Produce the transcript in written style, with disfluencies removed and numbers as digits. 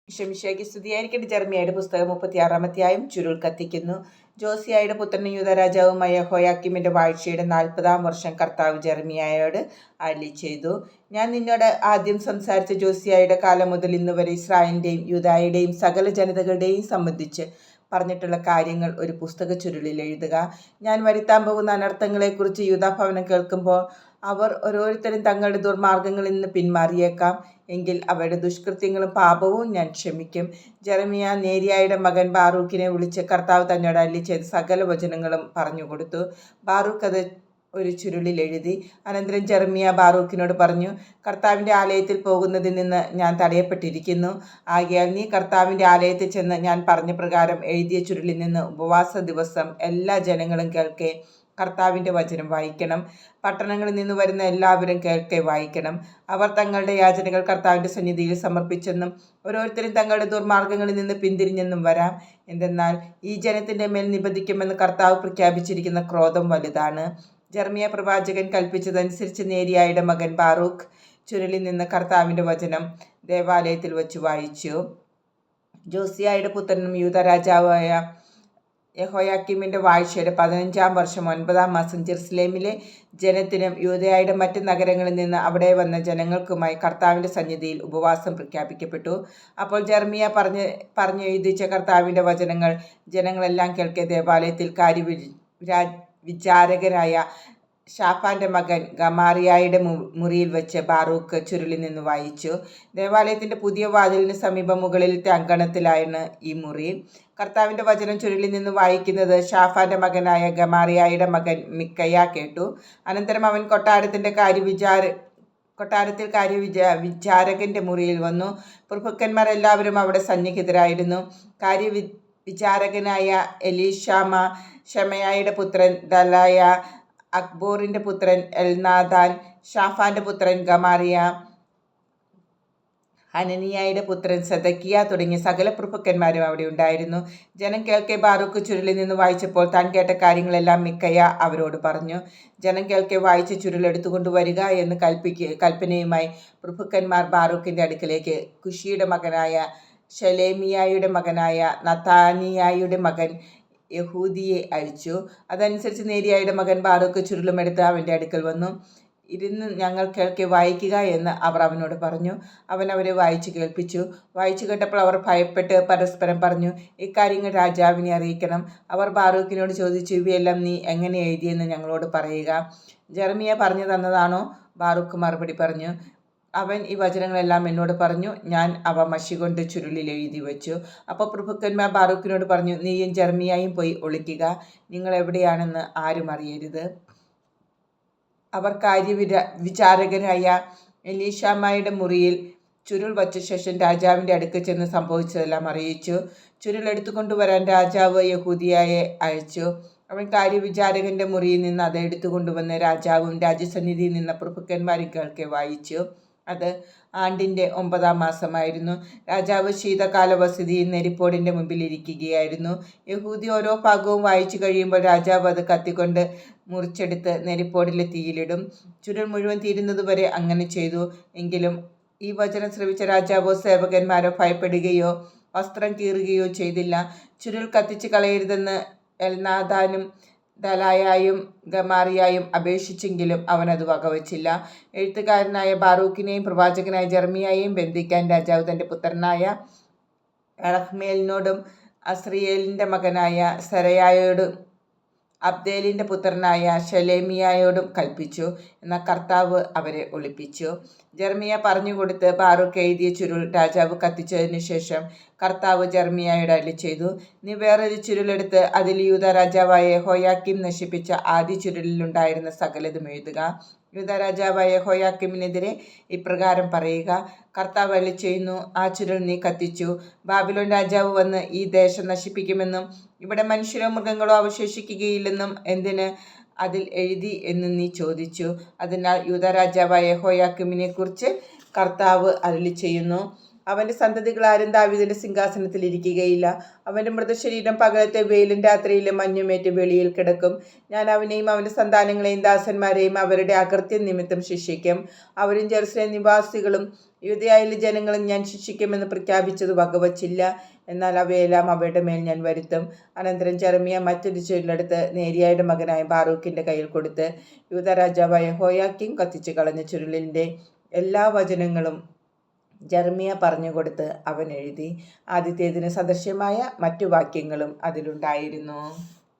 ഈശോമിശിഹായ്ക്ക് സ്തുതിയായിരിക്കട്ടെ. ജെറമ്യായുടെ പുസ്തകം 36-ാം അധ്യായം. ചുരുൾ കത്തിക്കുന്നു. ജോസിയായുടെ പുത്രനും യൂദാരാജാവുമായ യെഹോയാക്കീമിന്റെ വാഴ്ചയുടെ 40-ാം വർഷം കർത്താവ് ജെറമ്യായോട് അരുളിച്ചെയ്തു. ഞാൻ നിന്നോട് ആദ്യം സംസാരിച്ച ജോസിയായുടെ കാലം മുതൽ ഇന്നുവരെ ഇസ്രായേലിന്റെയും യൂദായുടെയും സകല ജനതകളുടെയും സംബന്ധിച്ച് പറഞ്ഞിട്ടുള്ള കാര്യങ്ങൾ ഒരു പുസ്തക ചുരുളിൽ എഴുതുക. ഞാൻ വരുത്താൻ പോകുന്ന അനർത്ഥങ്ങളെക്കുറിച്ച് യൂദാഭവനം കേൾക്കുമ്പോൾ അവർ ഓരോരുത്തരും തങ്ങളുടെ ദുർമാർഗങ്ങളിൽ നിന്ന് പിന്മാറിയേക്കാം. എങ്കിൽ അവരുടെ ദുഷ്കൃത്യങ്ങളും പാപവും ഞാൻ ക്ഷമിക്കും. ജെറമ്യാ നേരിയായുടെ മകൻ ബാറൂക്കിനെ വിളിച്ച് കർത്താവ് തന്നോട് അരുളിച്ചെയ്ത സകല വചനങ്ങളും പറഞ്ഞുകൊടുത്തു. ബാറൂക്ക് അത് ഒരു ചുരുളിൽ എഴുതി. അനന്തരം ജെറമ്യാ ബാറൂക്കിനോട് പറഞ്ഞു, കർത്താവിൻ്റെ ആലയത്തിൽ പോകുന്നതിൽ നിന്ന് ഞാൻ തടയപ്പെട്ടിരിക്കുന്നു. ആകയാൽ നീ കർത്താവിൻ്റെ ആലയത്തിൽ ചെന്ന് ഞാൻ പറഞ്ഞ പ്രകാരം എഴുതിയ ചുരുളിൽ നിന്ന് ഉപവാസ ദിവസം എല്ലാ ജനങ്ങളും കേൾക്കെ കർത്താവിൻ്റെ വചനം വായിക്കണം. പട്ടണങ്ങളിൽ നിന്ന് വരുന്ന എല്ലാവരും കേൾക്കെ വായിക്കണം. അവർ തങ്ങളുടെ യാചനകൾ കർത്താവിൻ്റെ സന്നിധിയിൽ സമർപ്പിച്ചെന്നും ഓരോരുത്തരും തങ്ങളുടെ ദുർമാർഗങ്ങളിൽ നിന്ന് പിന്തിരിഞ്ഞെന്നും വരാം. എന്തെന്നാൽ ഈ ജനത്തിൻ്റെ മേൽ നിബന്ധിക്കുമെന്ന് കർത്താവ് പ്രഖ്യാപിച്ചിരിക്കുന്ന ക്രോധം വലുതാണ്. ജെറമ്യാ പ്രവാചകൻ കൽപ്പിച്ചതനുസരിച്ച് നേരിയായുടെ മകൻ ബാറൂക്ക് ചുരുളിൽ നിന്ന് കർത്താവിൻ്റെ വചനം ദേവാലയത്തിൽ വച്ച് വായിച്ചു. ജോസിയായുടെ പുത്രനും യൂദാ രാജാവായ യെഹോയാക്കീമിന്റെ വാഴ്ചയുടെ 15-ാം വർഷം 9-ാം മാസം ജെറുസലേമിലെ ജനത്തിനും യൂദയായുടെ മറ്റ് നഗരങ്ങളിൽ നിന്ന് അവിടെ വന്ന ജനങ്ങൾക്കുമായി കർത്താവിൻ്റെ സന്നിധിയിൽ ഉപവാസം പ്രഖ്യാപിക്കപ്പെട്ടു. അപ്പോൾ ജെറമ്യാ പറഞ്ഞെഴുതിച്ച കർത്താവിൻ്റെ വചനങ്ങൾ ജനങ്ങളെല്ലാം കേൾക്കെ ദേവാലയത്തിൽ വിചാരകനായ ഷാഫാന്റെ മകൻ ഗമാറിയായുടെ മുറിയിൽ വെച്ച് ബാറൂക്ക് ചുരുളിൽ നിന്ന് വായിച്ചു. ദേവാലയത്തിന്റെ പുതിയ വാതിലിന് സമീപം മുകളിലത്തെ അങ്കണത്തിലായിരുന്നു ഈ മുറി. കർത്താവിന്റെ വചനം ചുരുളിൽ നിന്ന് വായിക്കുന്നത് ഷാഫാന്റെ മകനായ ഗമാറിയായുടെ മകൻ മിക്കയ്യ കേട്ടു. അനന്തരം അവൻ കൊട്ടാരത്തിൽ വിചാരകന്റെ മുറിയിൽ വന്നു. പ്രഭുക്കന്മാർ എല്ലാവരും അവിടെ സന്നിഹിതരായിരുന്നു. വിചാരകനായ എലീഷാമ, ഷെമയായുടെ പുത്രൻ ദലായ, അക്ബോറിന്റെ പുത്രൻ എൽനാഥാൻ, ഷാഫാന്റെ പുത്രൻ ഗമാറിയ, ഹനനിയായുടെ പുത്രൻ സെദക്കിയ തുടങ്ങിയ സകല പ്രഭുക്കന്മാരും അവിടെ ഉണ്ടായിരുന്നു. ജനം കേൾക്കെ ബാറൂക്ക് ചുരുളിൽ നിന്ന് വായിച്ചപ്പോൾ താൻ കേട്ട കാര്യങ്ങളെല്ലാം മിക്കയ്യ അവരോട് പറഞ്ഞു. ജനം കേൾക്കെ വായിച്ച ചുരുൾ എടുത്തുകൊണ്ടുവരിക എന്ന് കൽപ്പനയുമായി പ്രഭുക്കന്മാർ ബാറൂക്കിന്റെ അടുക്കലേക്ക് കുഷിയുടെ മകനായ ശലേമിയായുടെ മകനായ നഥാനിയായുടെ മകൻ യഹൂദിയെ അയച്ചു. അതനുസരിച്ച് നേരിയായുടെ മകൻ ബാറൂക്ക് ചുരുളുമെടുത്ത് അവൻ്റെ അടുക്കൽ വന്നു. ഇരുന്ന് ഞങ്ങൾ കേൾക്കെ വായിക്കുക എന്ന് അവർ അവനോട് പറഞ്ഞു. അവൻ അവരെ വായിച്ചു കേൾപ്പിച്ചു. വായിച്ചു കേട്ടപ്പോൾ അവർ ഭയപ്പെട്ട് പരസ്പരം പറഞ്ഞു, ഇക്കാര്യങ്ങൾ രാജാവിനെ അറിയിക്കണം. അവർ ബാറൂക്കിനോട് ചോദിച്ചു, ഇവയെല്ലാം നീ എങ്ങനെ എഴുതിയെന്ന് ഞങ്ങളോട് പറയുക. ജെറമ്യാ പറഞ്ഞു തന്നതാണോ? ബാറൂക്ക് മറുപടി പറഞ്ഞു, അവൻ ഈ വചനങ്ങളെല്ലാം എന്നോട് പറഞ്ഞു. ഞാൻ അവ മഷി കൊണ്ട് ചുരുളിൽ എഴുതി വെച്ചു. അപ്പോൾ പ്രഭുക്കന്മാർ ബാറൂക്കിനോട് പറഞ്ഞു, നീയും ജെറമ്യായും പോയി ഒളിക്കുക. നിങ്ങൾ എവിടെയാണെന്ന് ആരും അറിയരുത്. അവർ വിചാരകനായ എലീഷാമയുടെ മുറിയിൽ ചുരുൾ വച്ച ശേഷം രാജാവിൻ്റെ അടുക്കൽ ചെന്ന് സംഭവിച്ചതെല്ലാം അറിയിച്ചു. ചുരുൾ എടുത്തുകൊണ്ടുവരാൻ രാജാവ് യഹൂദിയായെ അയച്ചു. അവൻ വിചാരകന്റെ മുറിയിൽ നിന്ന് അത് എടുത്തുകൊണ്ടുവന്ന് രാജാവും രാജസന്നിധിയിൽ നിന്ന പ്രഭുക്കന്മാരും കേൾക്കെ വായിച്ചു. അത് ആണ്ടിൻ്റെ 9-ാം മാസമായിരുന്നു. രാജാവ് ശീതകാല വസതിയിൽ നെരിപ്പോടിൻ്റെ മുമ്പിൽ ഇരിക്കുകയായിരുന്നു. യഹൂദി ഓരോ ഭാഗവും വായിച്ചു കഴിയുമ്പോൾ രാജാവ് അത് കത്തിക്കൊണ്ട് മുറിച്ചെടുത്ത് നെരിപ്പോടിലെ തീയിലിടും. ചുരുൾ മുഴുവൻ തീരുന്നതുവരെ അങ്ങനെ ചെയ്തു. എങ്കിലും ഈ വചനം ശ്രവിച്ച രാജാവോ സേവകന്മാരോ ഭയപ്പെടുകയോ വസ്ത്രം കീറുകയോ ചെയ്തില്ല. ചുരുൾ കത്തിച്ച് കളയരുതെന്ന് എൽനാഥാനും ദലായായും ഗമാറിയായും അപേക്ഷിച്ചെങ്കിലും അവനത് വകവച്ചില്ല. എഴുത്തുകാരനായ ബാറൂക്കിനെയും പ്രവാചകനായ ജെറമ്യായെയും ബന്ധിക്കാൻ രാജാവ് തൻ്റെ പുത്രനായ എളഹ്മേലിനോടും അസ്രിയേലിൻ്റെ മകനായ സെരായായോടും അബ്ദേലിൻ്റെ പുത്രനായ ശലേമിയായോടും കൽപ്പിച്ചു. എന്നാൽ കർത്താവ് അവരെ ഒളിപ്പിച്ചു. ജെറമ്യാ പറഞ്ഞുകൊടുത്ത് ബാറൂക്ക് എഴുതിയ ചുരുൾ രാജാവ് കത്തിച്ചതിനു ശേഷം കർത്താവ് ജെറമ്യായോട് അരുളിച്ചെയ്തു, നീ വേറൊരു ചുരുളെടുത്ത് അതിൽ യൂദാ രാജാവായ യെഹോയാക്കീം നശിപ്പിച്ച ആദ്യ ചുരുളിലുണ്ടായിരുന്ന സകലതും എഴുതുക. യൂദാ രാജാവായ യെഹോയാക്കീമിനെതിരെ ഇപ്രകാരം പറയുക, കർത്താവ് അരുളിച്ചെയ്യുന്നു, ആ ചുരുൾ നീ കത്തിച്ചു. ബാബിലോൺ രാജാവ് വന്ന് ഈ ദേശം നശിപ്പിക്കുമെന്നും ഇവിടെ മനുഷ്യരോ മൃഗങ്ങളോ അവശേഷിക്കുകയില്ലെന്നും എന്തിന് അതിൽ എഴുതി എന്ന് നീ ചോദിച്ചു. അതിനാൽ യൂദാ രാജാവായ യെഹോയാക്കീമിനെ കുറിച്ച് കർത്താവ് അരുളിച്ചെയ്യുന്നു, അവൻ്റെ സന്തതികൾ ആരും ദാവീദിന്റെ സിംഹാസനത്തിൽ ഇരിക്കുകയില്ല. അവൻ്റെ മൃതശരീരം പകലത്തെ വെയിലും രാത്രിയിലെ മഞ്ഞുമേറ്റ് വെളിയിൽ കിടക്കും. ഞാൻ അവനെയും അവൻ്റെ സന്താനങ്ങളെയും ദാസന്മാരെയും അവരുടെ അകൃത്യം നിമിത്തം ശിക്ഷിക്കും. അവരും ജെറുസലേം നിവാസികളും യൂദയായിലെ ജനങ്ങളും ഞാൻ ശിക്ഷിക്കുമെന്ന് പ്രഖ്യാപിച്ചത് വകവച്ചില്ല. എന്നാൽ അവയെല്ലാം അവയുടെ മേൽ ഞാൻ വരുത്തും. അനന്തരം ജെറമ്യാ മറ്റൊരു ചുരുളെടുത്ത് നേരിയായുടെ മകനായ ബാറൂക്കിന്റെ കയ്യിൽ കൊടുത്ത് യൂദാ രാജാവായ യെഹോയാക്കീം കത്തിച്ചു കളഞ്ഞ ചുരുളിന്റെ എല്ലാ വചനങ്ങളും ജെറമ്യാ പറഞ്ഞുകൊടുത്ത് അവൻ എഴുതി. ആദ്യത്തേതിന് സദൃശ്യമായ മറ്റു വാക്യങ്ങളും അതിലുണ്ടായിരുന്നു.